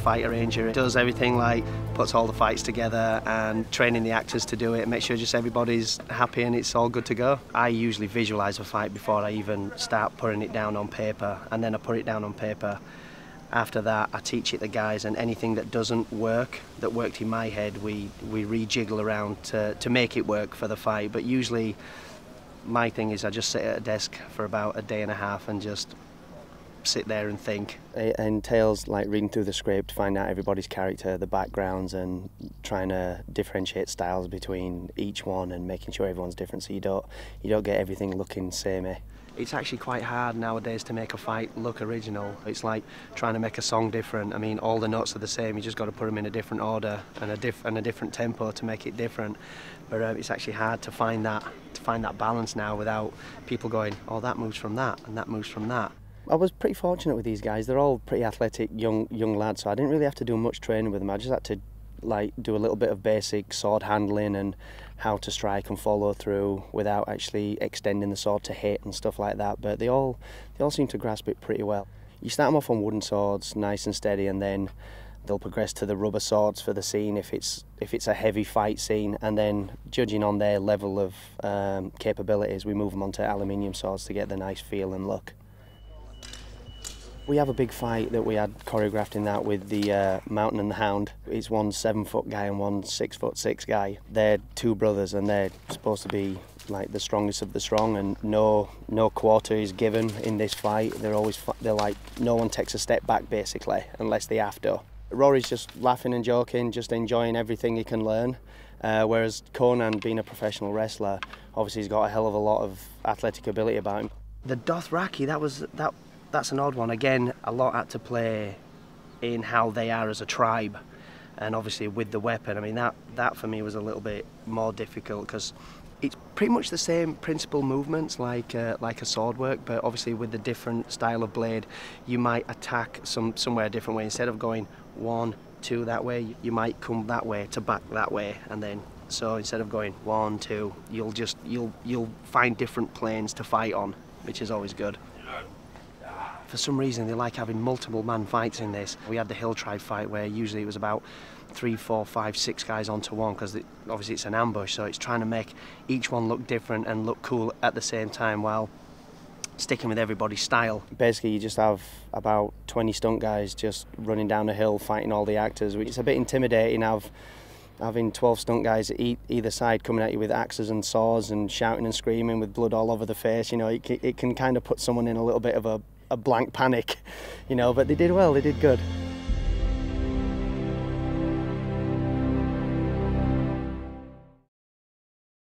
fight arranger. It does everything, like puts all the fights together and training the actors to do it, make sure just everybody's happy and it's all good to go. I usually visualise a fight before I even start putting it down on paper, and then I put it down on paper. After that, I teach it the guys, and anything that doesn't work, that worked in my head, we rejiggle around to make it work for the fight. But usually my thing is I just sit at a desk for about a day and a half and just sit there and think. It entails like reading through the script, find out everybody's character, the backgrounds, and trying to differentiate styles between each one and making sure everyone's different so you don't get everything looking samey. It's actually quite hard nowadays to make a fight look original. It's like trying to make a song different. I mean, all the notes are the same, you just got to put them in a different order and a different tempo to make it different. But it's actually hard to find that balance now without people going, oh, that moves from that and that moves from that. I was pretty fortunate with these guys. They're all pretty athletic young lads, so I didn't really have to do much training with them. I just had to like do a little bit of basic sword handling and how to strike and follow through without actually extending the sword to hit and stuff like that. But they all seem to grasp it pretty well. You start them off on wooden swords, nice and steady, and then they'll progress to the rubber swords for the scene if it's a heavy fight scene, and then judging on their level of capabilities, we move them onto aluminium swords to get the nice feel and look. We have a big fight that we had choreographed in that with the Mountain and the Hound. It's one 7-foot guy and one 6'6" guy. They're two brothers and they're supposed to be like the strongest of the strong, and no quarter is given in this fight. They're like, no one takes a step back basically unless they have to. Rory's just laughing and joking, just enjoying everything he can learn. Whereas Conan, being a professional wrestler, obviously he's got a hell of a lot of athletic ability about him. The Dothraki, that's an odd one. Again, a lot had to play in how they are as a tribe, and obviously with the weapon. I mean, that for me was a little bit more difficult because it's pretty much the same principal movements like a sword work, but obviously with the different style of blade, you might attack somewhere a different way. Instead of going 1, 2 that way, you might come that way to back that way, and then so instead of going 1, 2, you'll find different planes to fight on, which is always good. For some reason, they like having multiple man fights in this. We had the Hill Tribe fight where usually it was about 3, 4, 5, 6 guys onto one because obviously it's an ambush, so it's trying to make each one look different and look cool at the same time while sticking with everybody's style. Basically, you just have about 20 stunt guys just running down a hill fighting all the actors, which is a bit intimidating. Having 12 stunt guys at either side coming at you with axes and saws and shouting and screaming with blood all over the face, you know, it can kind of put someone in a little bit of a blank panic, you know, but they did well, they did good.